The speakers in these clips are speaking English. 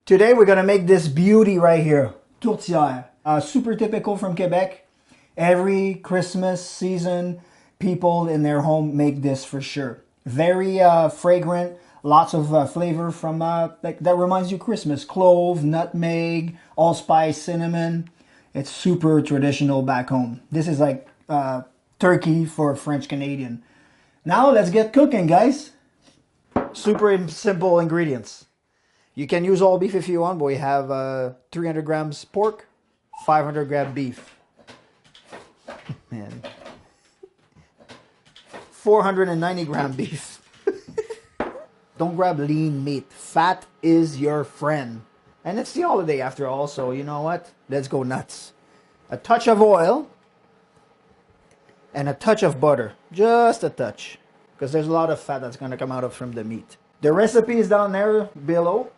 Today we're gonna make this beauty right here, Tourtière. Super typical from Quebec. Every Christmas season, people in their home make this for sure. Very fragrant, lots of flavor from that reminds you of Christmas. Clove, nutmeg, allspice, cinnamon. It's super traditional back home. This is like turkey for French Canadian. Now let's get cooking, guys. Super simple ingredients. You can use all beef if you want, but we have 300 grams pork, 500 gram beef. Man. 490 gram beef. Don't grab lean meat. Fat is your friend. And it's the holiday after all, so you know what? Let's go nuts. A touch of oil and a touch of butter. Just a touch. Because there's a lot of fat that's going to come out from the meat. The recipe is down there below.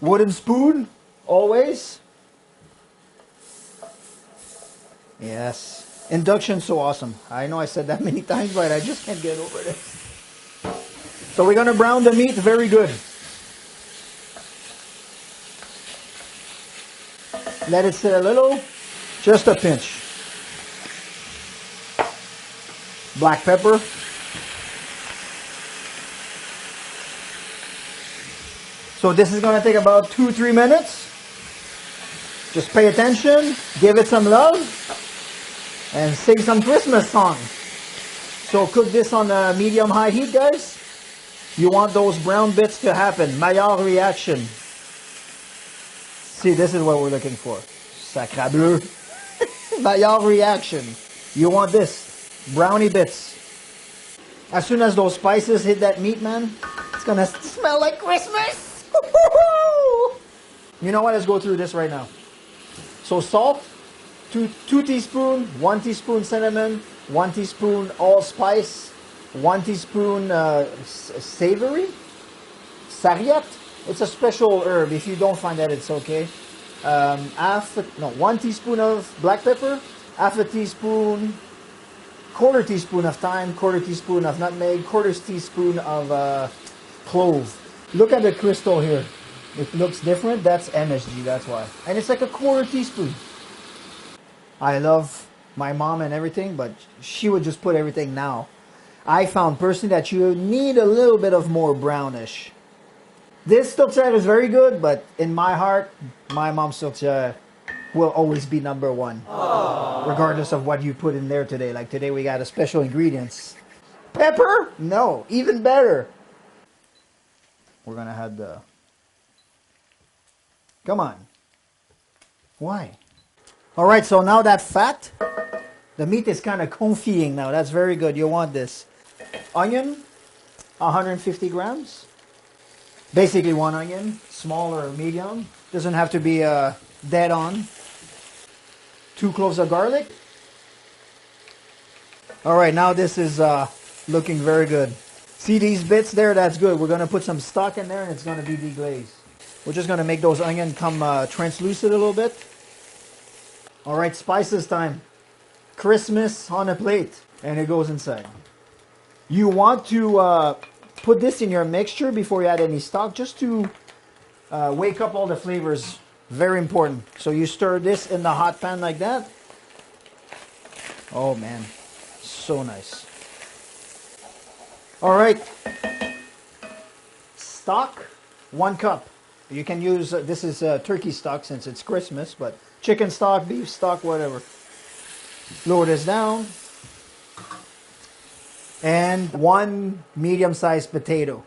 Wooden spoon, always. Yes. Induction's so awesome. I know I said that many times, but I just can't get over this. So we're going to brown the meat very good. Let it sit a little, just a pinch. Black pepper. So this is going to take about 2-3 minutes. Just pay attention, give it some love, and sing some Christmas songs. So cook this on a medium-high heat, guys. You want those brown bits to happen. Maillard reaction. See, this is what we're looking for. Sacre bleu. Maillard reaction. You want this. Brownie bits. As soon as those spices hit that meat, man, it's going to smell like Christmas. You know what? Let's go through this right now. So salt, 2 teaspoons, 1 teaspoon cinnamon, 1 teaspoon allspice, 1 teaspoon savory, sarriette. It's a special herb. If you don't find that, it's okay. 1 teaspoon of black pepper, half a teaspoon, quarter teaspoon of thyme, quarter teaspoon of nutmeg, quarter teaspoon of clove. Look at the crystal here. It looks different. That's MSG, that's why. And it's like a quarter teaspoon. I love my mom and everything, but she would just put everything now. I found personally that you need a little bit of more brownish. This tourtière is very good, but in my heart, my mom's tourtière will always be number one. Aww. Regardless of what you put in there today. Like today we got a special ingredients. Pepper? No, even better. We're gonna have the... Come on. Why? All right, so now that fat, the meat is kind of confying now. That's very good. You want this. Onion, 150 grams. Basically 1 onion, small or medium. Doesn't have to be dead on. 2 cloves of garlic. All right, now this is looking very good. See these bits there? That's good. We're going to put some stock in there and it's going to be deglazed. We're just going to make those onions come translucent a little bit. All right, spices time. Christmas on a plate. And it goes inside. You want to put this in your mixture before you add any stock, just to wake up all the flavors. Very important. So you stir this in the hot pan like that. Oh man, so nice. All right, stock, 1 cup. You can use, this is turkey stock since it's Christmas, but chicken stock, beef stock, whatever. Lower this down. And 1 medium-sized potato.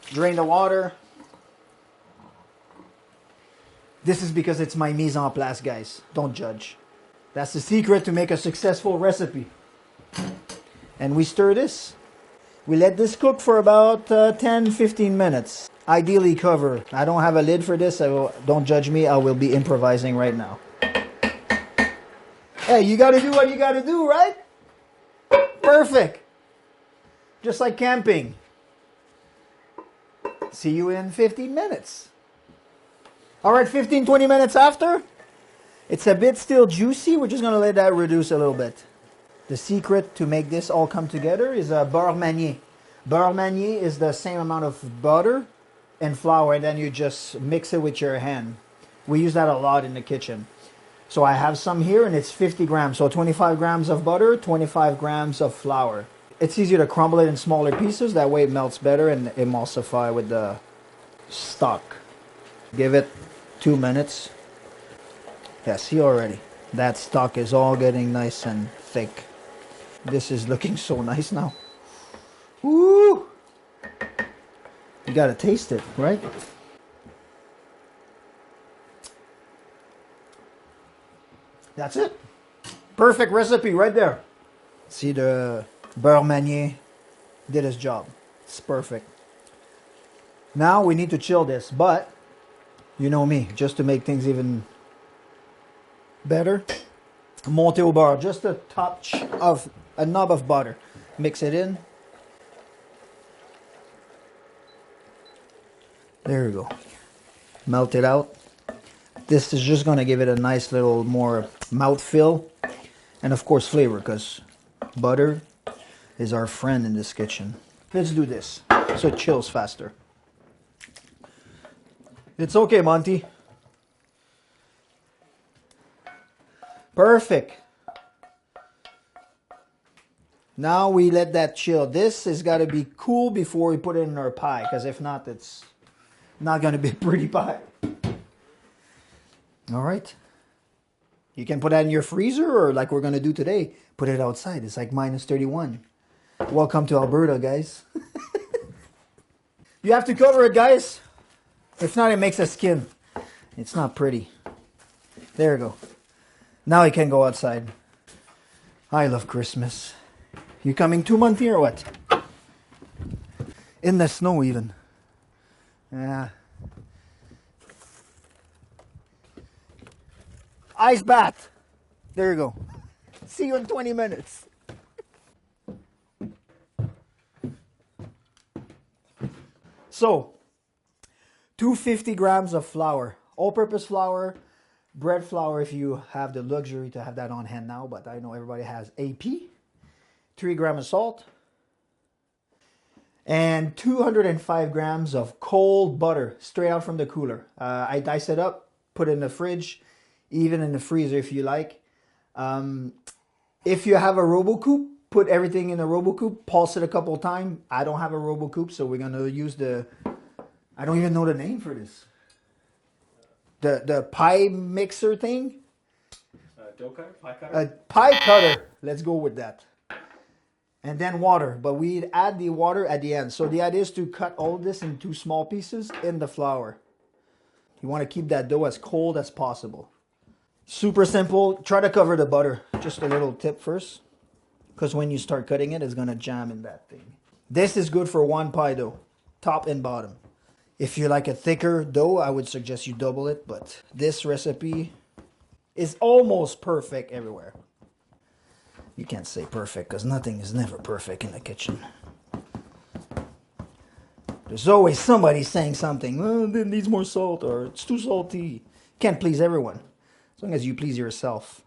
Drain the water. This is because it's my mise en place, guys. Don't judge. That's the secret to make a successful recipe. And we stir this. We let this cook for about 10-15 minutes. Ideally cover. I don't have a lid for this. Don't judge me. I will be improvising right now. Hey, you got to do what you got to do, right? Perfect. Just like camping. See you in 15 minutes. All right, 15-20 minutes after. It's a bit still juicy. We're just going to let that reduce a little bit. The secret to make this all come together is beurre manier. Beurre manier is the same amount of butter and flour, and then you just mix it with your hand. We use that a lot in the kitchen. So I have some here, and it's 50 grams. So 25 grams of butter, 25 grams of flour. It's easier to crumble it in smaller pieces. That way it melts better and emulsify with the stock. Give it 2 minutes. Yeah, see already. That stock is all getting nice and thick. This is looking so nice now. Woo! You gotta taste it, right? That's it. Perfect recipe right there. See, the beurre manier did his job. It's perfect. Now we need to chill this, but you know me, just to make things even better, monter au beurre, just a touch of a knob of butter. Mix it in. There you go. Melt it out. This is just going to give it a nice little more mouthfeel and of course flavor, because butter is our friend in this kitchen. Let's do this so it chills faster. It's okay, Monty. Perfect. Now we let that chill. This has got to be cool before we put it in our pie, because if not, it's not going to be a pretty pie. All right. You can put that in your freezer, or like we're going to do today, put it outside. It's like minus 31. Welcome to Alberta, guys. You have to cover it, guys. If not, it makes a skin. It's not pretty. There you go. Now it can go outside. I love Christmas. You coming too, Monty, or what? In the snow even. Yeah. Ice bath. There you go. See you in 20 minutes. So, 250 grams of flour. All-purpose flour, bread flour if you have the luxury to have that on hand now, but I know everybody has AP. 3 grams of salt. And 205 grams of cold butter straight out from the cooler. I dice it up, put it in the fridge, even in the freezer if you like. If you have a RoboCoupe, put everything in a RoboCoupe, pulse it a couple of times. I don't have a RoboCoupe, so we're going to use the, I don't even know the name for this. The pie mixer thing? Dough cutter? Pie cutter? Pie cutter. Let's go with that. And then water, but we add the water at the end. So the idea is to cut all this into small pieces in the flour. You want to keep that dough as cold as possible. Super simple. Try to cover the butter. Just a little tip first, because when you start cutting it, it's going to jam in that thing. This is good for one pie dough, top and bottom. If you like a thicker dough, I would suggest you double it, but this recipe is almost perfect everywhere. You can't say perfect, because nothing is never perfect in the kitchen. There's always somebody saying something, oh, it needs more salt, or it's too salty. Can't please everyone, as long as you please yourself.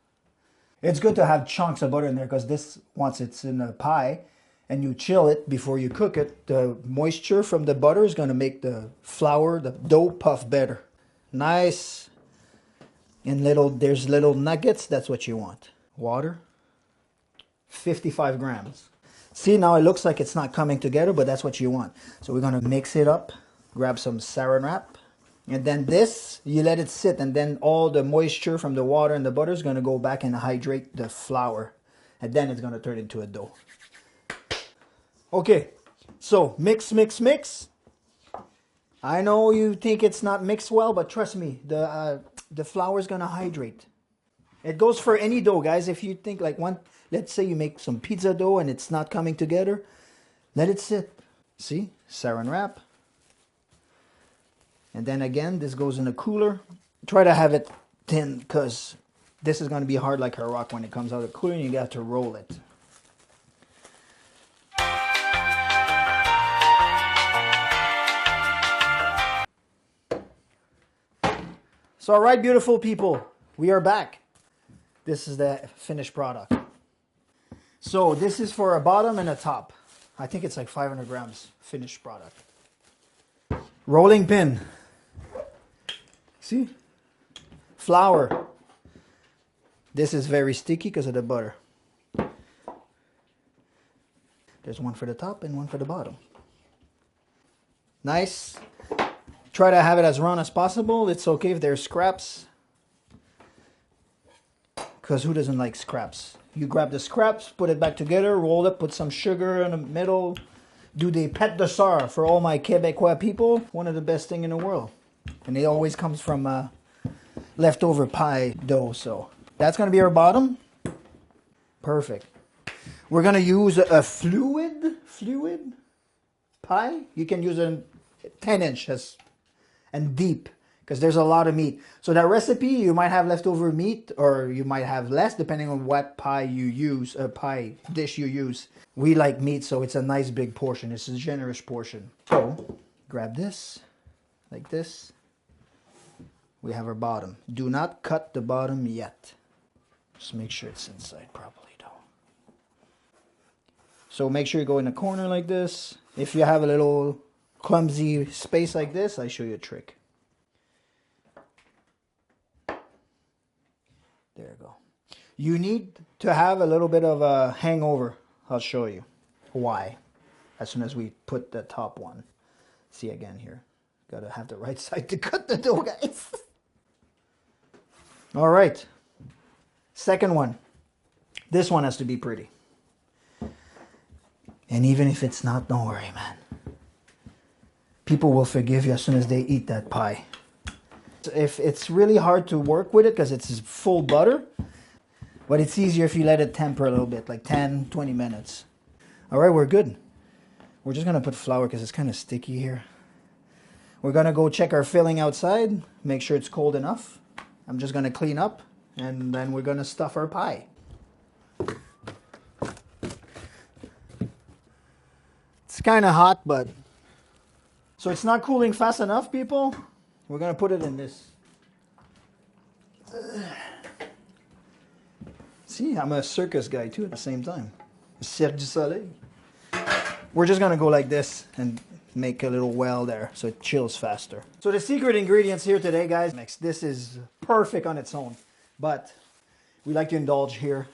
It's good to have chunks of butter in there, because this, once it's in a pie, and you chill it before you cook it, the moisture from the butter is going to make the flour, the dough puff better. Nice. And there's little nuggets, that's what you want. Water. 55 grams. See, now it looks like it's not coming together, but that's what you want. So we're going to mix it up, grab some saran wrap, and then this, you let it sit, and then all the moisture from the water and the butter is going to go back and hydrate the flour, and then it's going to turn into a dough. Okay, so mix, mix, mix. I know you think it's not mixed well, but trust me, the flour is going to hydrate. It goes for any dough, guys. If you think like let's say you make some pizza dough and it's not coming together, let it sit. See, saran wrap. And then again, this goes in a cooler. Try to have it thin, because this is going to be hard like a rock when it comes out of the cooler, and you got to roll it. So, all right, beautiful people, we are back. This is the finished product. So this is for a bottom and a top. I think it's like 500 grams finished product. Rolling pin. See? Flour. This is very sticky because of the butter. There's one for the top and one for the bottom. Nice. Try to have it as round as possible. It's okay if there's scraps, because who doesn't like scraps? You grab the scraps, put it back together, roll it, put some sugar in the middle. Do the pâte de sar for all my Quebecois people. One of the best thing in the world. And it always comes from leftover pie dough. So that's going to be our bottom. Perfect. We're going to use a fluid pie. You can use a 10 inches and deep, because there's a lot of meat. So that recipe, you might have leftover meat, or you might have less, depending on what pie you use, pie dish you use. We like meat, so it's a nice big portion. It's a generous portion. So grab this, like this. We have our bottom. Do not cut the bottom yet. Just make sure it's inside properly though. So make sure you go in the corner like this. If you have a little clumsy space like this, I show you a trick. There you go. You need to have a little bit of a hangover. I'll show you why as soon as we put the top one. See again here. Gotta have the right side to cut the dough, guys. All right. Second one. This one has to be pretty. And even if it's not, don't worry, man. People will forgive you as soon as they eat that pie. If it's really hard to work with it because it's full butter, but it's easier if you let it temper a little bit, like 10, 20 minutes. All right, we're good. We're just going to put flour because it's kind of sticky here. We're going to go check our filling outside, make sure it's cold enough. I'm just going to clean up, and then we're going to stuff our pie. It's kind of hot, but... So it's not cooling fast enough, people. We're going to put it in this. See, I'm a circus guy too at the same time. Serge du Soleil. We're just going to go like this and make a little well there so it chills faster. So the secret ingredients here today, guys. This is perfect on its own, but we like to indulge here.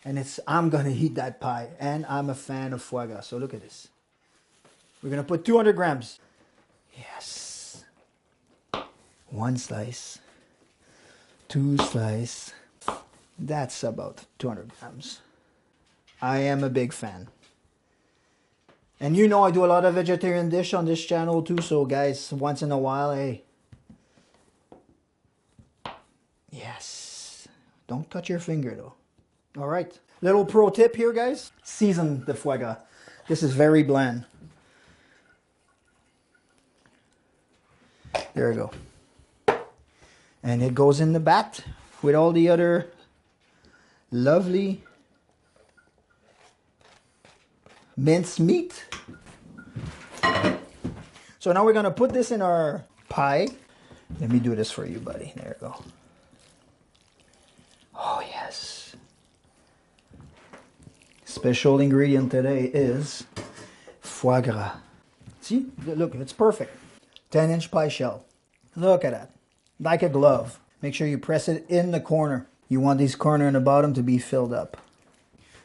And I'm going to eat that pie, and I'm a fan of foie gras. So look at this. We're going to put 200 grams. Yes. 1 slice. 2 slices. That's about 200 grams. I am a big fan. And you know I do a lot of vegetarian dish on this channel too. So guys, once in a while, hey. Yes. Don't cut your finger though. All right. Little pro tip here, guys. Season the foie gras. This is very bland. There we go. And it goes in the vat with all the other lovely minced meat. So now we're going to put this in our pie. Let me do this for you, buddy. There you go. Oh, yes. Special ingredient today is foie gras. See? Look, it's perfect. 10-inch pie shell. Look at that. Like a glove. Make sure you press it in the corner. You want these corner and the bottom to be filled up.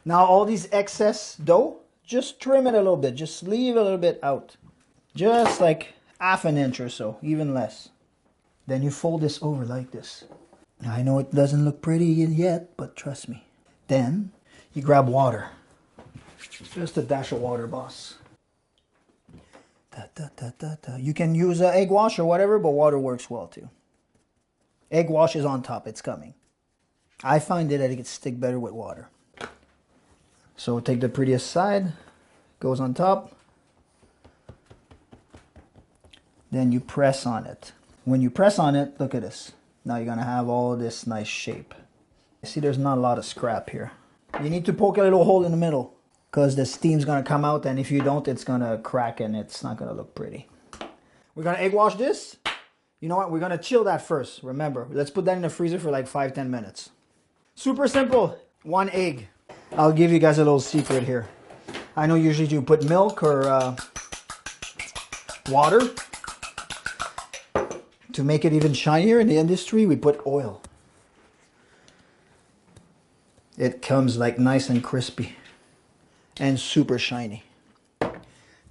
Now all these excess dough, just trim it a little bit. Just leave a little bit out. Just like half an inch or so, even less. Then you fold this over like this. Now, I know it doesn't look pretty yet, but trust me. Then you grab water. Just a dash of water, boss. You can use an egg wash or whatever, but water works well too. Egg wash is on top, it's coming. I find that it gets stick better with water. So take the prettiest side, goes on top. Then you press on it. When you press on it, look at this. Now you're gonna have all this nice shape. You see there's not a lot of scrap here. You need to poke a little hole in the middle, because the steam's going to come out, and if you don't, it's going to crack and it's not going to look pretty. We're going to egg wash this. You know what? We're going to chill that first. Remember, let's put that in the freezer for like 5-10 minutes. Super simple. 1 egg. I'll give you guys a little secret here. I know usually you put milk or water. To make it even shinier in the industry, we put oil. It comes like nice and crispy and super shiny.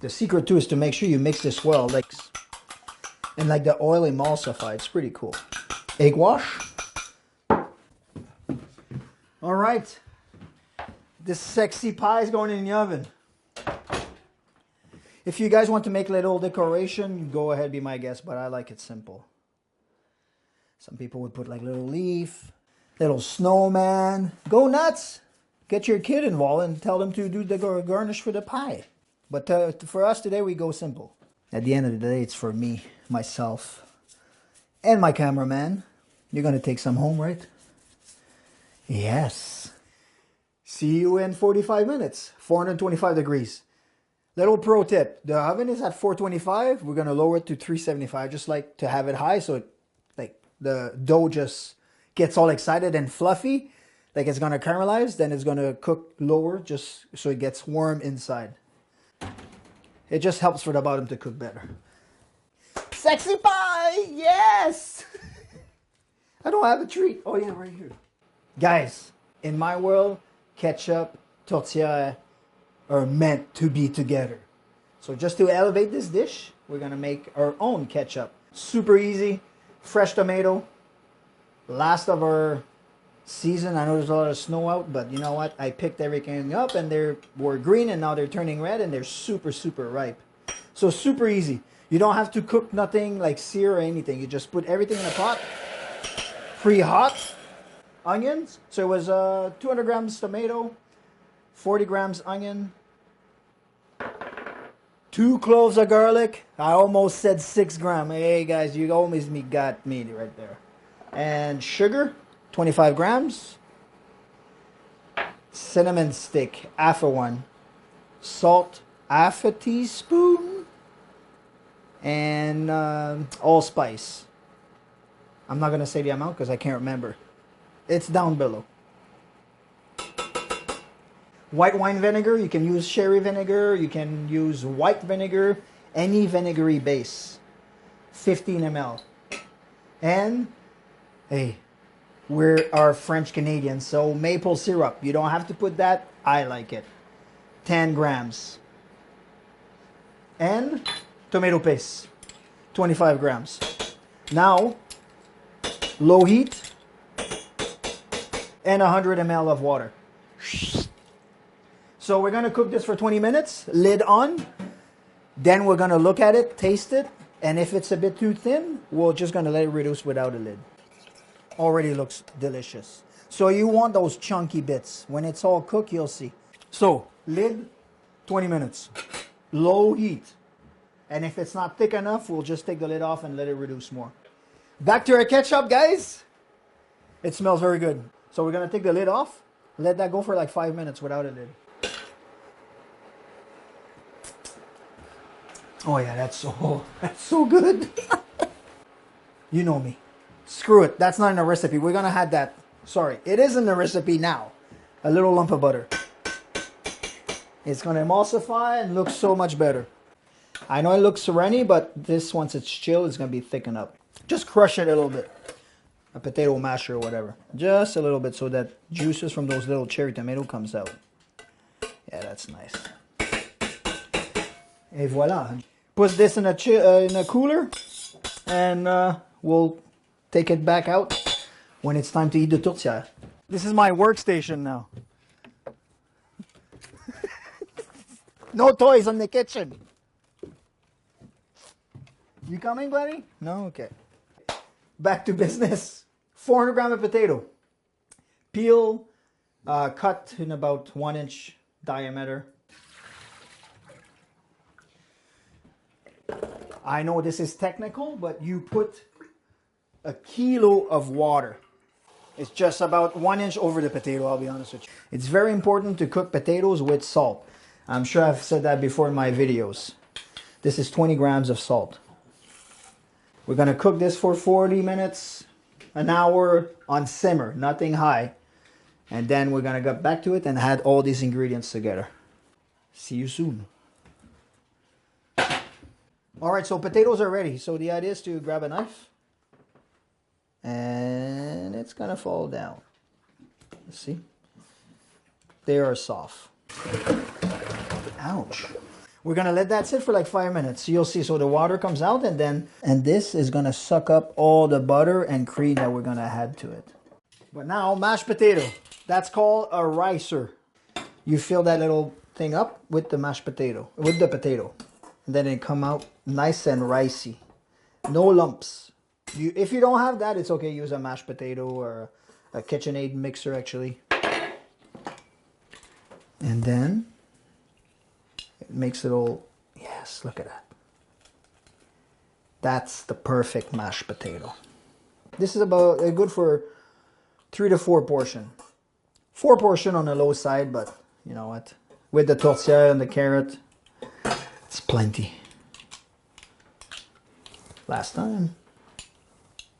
The secret too is to make sure you mix this well, and like the oil emulsify. It's pretty cool. Egg wash. All right, this sexy pie is going in the oven. If you guys want to make a little decoration, go ahead, be my guest, but I like it simple. Some people would put like little leaf, little snowman. Go nuts! Get your kid involved and tell them to do the garnish for the pie. But for us today, we go simple. At the end of the day, it's for me, myself, and my cameraman. You're gonna take some home, right? Yes. See you in 45 minutes, 425 degrees. Little pro tip, the oven is at 425. We're gonna lower it to 375, just like to have it high so the dough just gets all excited and fluffy, like it's gonna caramelize. Then it's gonna cook lower just so it gets warm inside. It just helps for the bottom to cook better. Sexy pie, yes! I don't have a treat. Oh yeah, right here. Guys, in my world, ketchup, tourtière are meant to be together. So just to elevate this dish, we're gonna make our own ketchup. Super easy, fresh tomato, last of our season. I know there's a lot of snow out, but you know what? I picked everything up and they were green and now they're turning red and they're super, super ripe. So super easy. You don't have to cook nothing like sear or anything. You just put everything in a pot, pre-hot. Onions. So it was 200 grams tomato, 40 grams onion, 2 cloves of garlic. I almost said 6 grams. Hey guys, you almost got me right there. And sugar, 25 grams. Cinnamon stick, half a one. Salt, half a teaspoon. And allspice. I'm not going to say the amount because I can't remember. It's down below. White wine vinegar, you can use sherry vinegar, you can use white vinegar, any vinegary base. 15 ml. And, hey, we are French Canadians, so maple syrup. You don't have to put that. I like it. 10 grams. And tomato paste. 25 grams. Now, low heat. And 100 ml of water. So we're going to cook this for 20 minutes, lid on. Then we're going to look at it, taste it, and if it's a bit too thin, we're just going to let it reduce without a lid. Already looks delicious. So you want those chunky bits. When it's all cooked, you'll see. So, lid, 20 minutes. Low heat. And if it's not thick enough, we'll just take the lid off and let it reduce more. Back to our ketchup, guys. It smells very good. So we're going to take the lid off, let that go for like 5 minutes without a lid. Oh yeah, that's so good. You know me. Screw it, that's not in the recipe. We're going to have that. Sorry, it is in the recipe now. A little lump of butter. It's going to emulsify and look so much better. I know it looks runny, but this, once it's chilled, it's going to be thickened up. Just crush it a little bit. A potato masher or whatever. Just a little bit so that juices from those little cherry tomato comes out. Yeah, that's nice. Et voila. Put this in a cooler and we'll take it back out when it's time to eat the tourtière. This is my workstation now. No toys in the kitchen. You coming, buddy? No? Okay. Back to business. 400 grams of potato. Peel, cut in about 1 inch diameter. I know this is technical, but you put a kilo of water. It's just about 1 inch over the potato, I'll be honest with you. It's very important to cook potatoes with salt. I'm sure I've said that before in my videos. This is 20 grams of salt. We're going to cook this for 40 minutes, an hour on simmer, nothing high. And then we're going to get back to it and add all these ingredients together. See you soon. All right, so potatoes are ready. So the idea is to grab a knife and it's gonna fall down. Let's see. They are soft. Ouch. We're gonna let that sit for like 5 minutes. So you'll see, so the water comes out and this is gonna suck up all the butter and cream that we're gonna add to it. But now, mashed potato. That's called a ricer. You fill that little thing up with the mashed potato, with the potato. And then it come out nice and ricey. No lumps. If you don't have that, it's okay. Use a mashed potato or a KitchenAid mixer, actually. And then it makes it all, yes, look at that. That's the perfect mashed potato. This is about good for 3 to 4 portion. 4 portion on the low side, but you know what? With the tourtière and the carrot, it's plenty. Last time.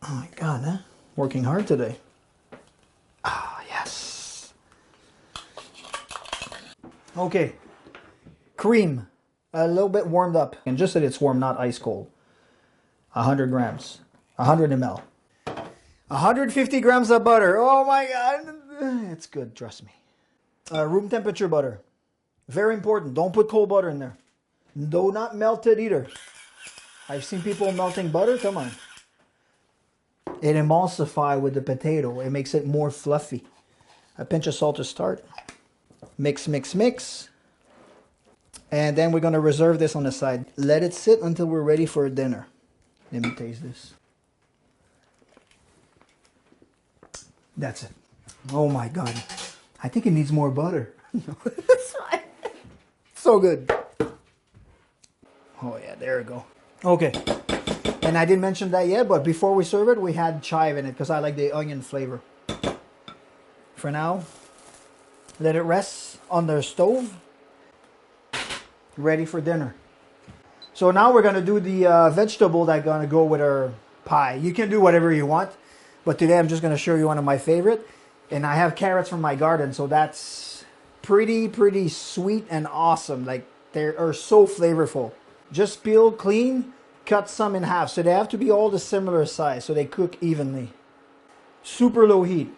Oh my God, huh? Working hard today. Ah, yes. Okay. Cream. A little bit warmed up. And just that it's warm, not ice cold. 100 grams. 100 ml. 150 grams of butter. Oh my God. It's good, trust me. Room temperature butter. Very important. Don't put cold butter in there. Do not melt it either. I've seen people melting butter. Come on. It emulsifies with the potato. It makes it more fluffy. A pinch of salt to start. Mix, mix, mix. And then we're going to reserve this on the side. Let it sit until we're ready for dinner. Let me taste this. That's it. Oh my God. I think it needs more butter. That's fine. So good. Oh yeah, there we go. Okay. And I didn't mention that yet, but before we serve it, we had chive in it because I like the onion flavor. For now, let it rest on the stove. Ready for dinner. So now we're going to do the vegetable that's going to go with our pie. You can do whatever you want, but today I'm just going to show you one of my favorite. And I have carrots from my garden, so that's pretty sweet and awesome. Like, they are so flavorful. Just peel, clean, cut some in half. So they have to be all the similar size, so they cook evenly. Super low heat.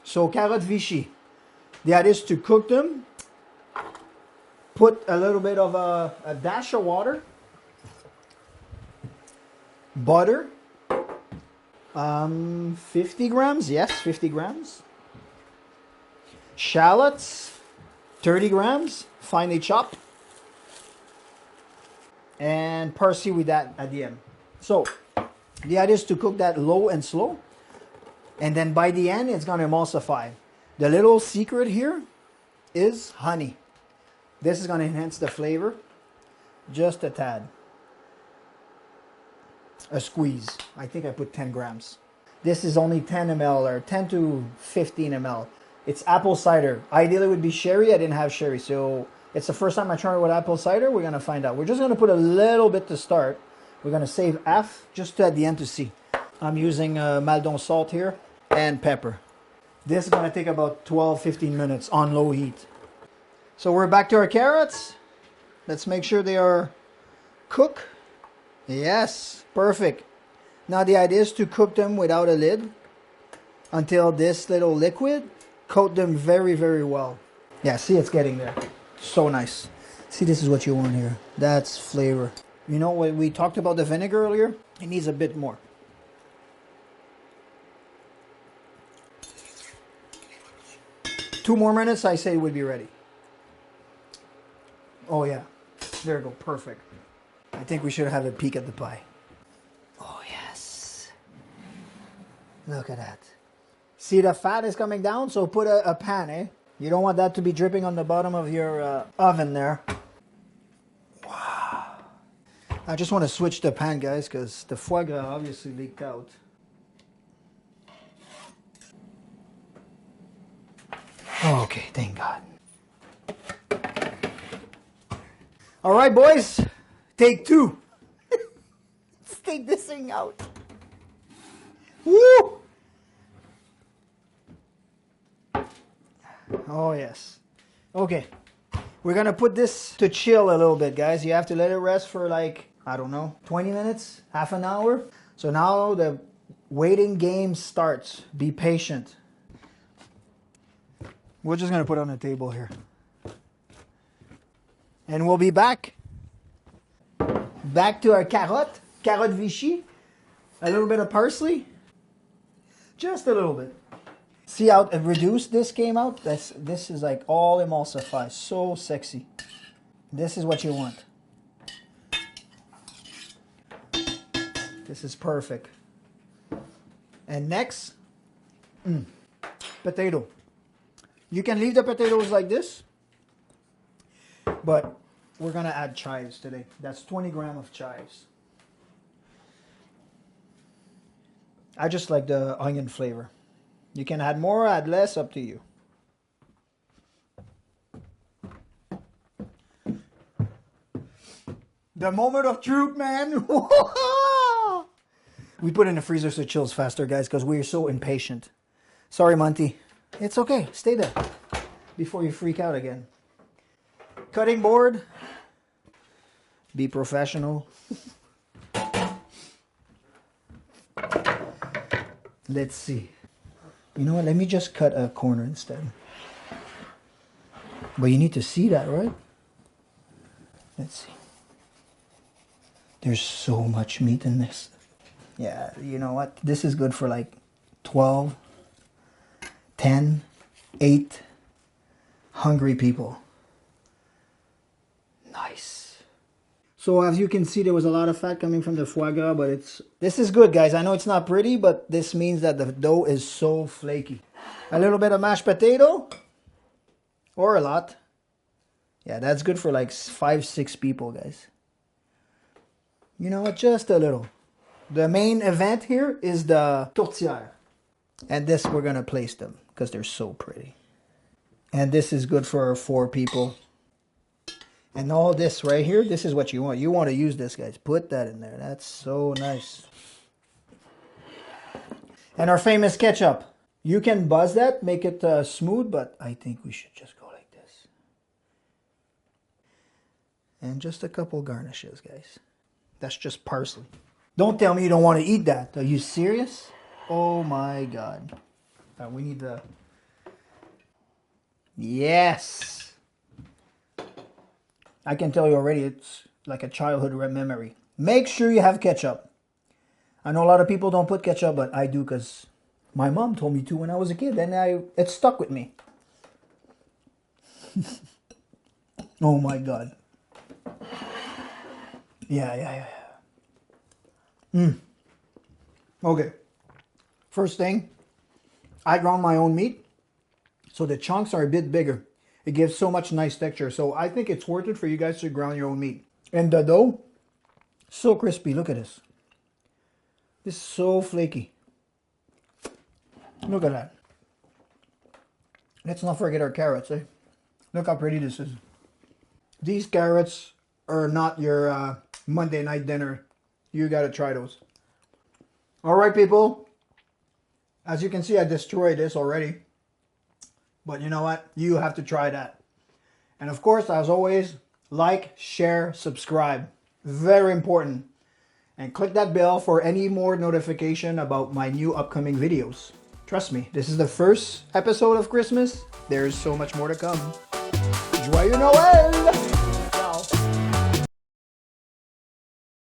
So carrot Vichy. The idea is to cook them. Put a little bit of a dash of water. Butter. 50 grams, yes, 50 grams. Shallots, 30 grams, finely chopped. And parsley with that at the end. So, the idea is to cook that low and slow. And then by the end, it's going to emulsify. The little secret here is honey. This is going to enhance the flavor. Just a tad. A squeeze. I think I put 10 grams. This is only 10 ml or 10 to 15 ml. It's apple cider. Ideally it would be sherry. I didn't have sherry, so it's the first time I try it with apple cider. We're going to find out. We're just going to put a little bit to start. We're going to save half just at the end to see. I'm using Maldon salt here and pepper. This is going to take about 12-15 minutes on low heat. So we're back to our carrots. Let's make sure they are cooked. Yes, perfect. Now the idea is to cook them without a lid until this little liquid coat them very well. Yeah, see, it's getting there. So nice. See, this is what you want here. That's flavor. You know what we talked about the vinegar earlier? It needs a bit more. Two more minutes, I say it would be ready. Oh yeah, there we go, perfect. I think we should have a peek at the pie. Oh yes. Look at that. See, the fat is coming down, so put a pan, eh? You don't want that to be dripping on the bottom of your oven there. Wow. I just want to switch the pan, guys, because the foie gras obviously leaked out. Okay, thank God. All right, boys. Take 2. Let's take this thing out. Woo! Oh, yes. Okay. We're gonna put this to chill a little bit, guys. You have to let it rest for like, I don't know, 20 minutes, half an hour. So now the waiting game starts. Be patient. We're just gonna put it on the table here. And we'll be back. Back to our carotte Vichy. A little bit of parsley. Just a little bit. See how reduced this came out? This is like all emulsified. So sexy. This is what you want. This is perfect. And next, potato. You can leave the potatoes like this, but we're gonna add chives today. That's 20 grams of chives. I just like the onion flavor. You can add more, add less, up to you. The moment of truth, man. We put it in the freezer so it chills faster, guys, because we're so impatient. Sorry, Monty. It's okay. Stay there before you freak out again. Cutting board. Be professional. Let's see. You know what? Let me just cut a corner instead. But you need to see that, right? Let's see. There's so much meat in this. Yeah, you know what? This is good for like 12, 10, 8 hungry people. Nice. So as you can see, there was a lot of fat coming from the foie gras, but this is good, guys. I know it's not pretty, but this means that the dough is so flaky. A little bit of mashed potato, or a lot. Yeah, that's good for like 5, 6 people, guys. You know what? Just a little. The main event here is the tourtière. And this, we're going to place them because they're so pretty. And this is good for 4 people. And all this right here, this is what you want. You want to use this, guys. Put that in there. That's so nice. And our famous ketchup. You can buzz that, make it smooth, but I think we should just go like this. And just a couple garnishes, guys. That's just parsley. Don't tell me you don't want to eat that. Are you serious? Oh my God. We need the... Yes! I can tell you already, it's like a childhood memory. Make sure you have ketchup. I know a lot of people don't put ketchup, but I do because my mom told me to when I was a kid, and it stuck with me. Oh my God. Yeah. Okay. First thing, I ground my own meat, so the chunks are a bit bigger. It gives so much nice texture. So I think it's worth it for you guys to ground your own meat. And the dough, so crispy. Look at this. This is so flaky. Look at that. Let's not forget our carrots, eh? Look how pretty this is. These carrots are not your Monday night dinner. You gotta try those. Alright, people. As you can see, I destroyed this already. But you know what? You have to try that. And of course, as always, like, share, subscribe. Very important. And click that bell for any more notification about my new upcoming videos. Trust me, this is the first episode of Christmas. There's so much more to come. Joyeux Noël!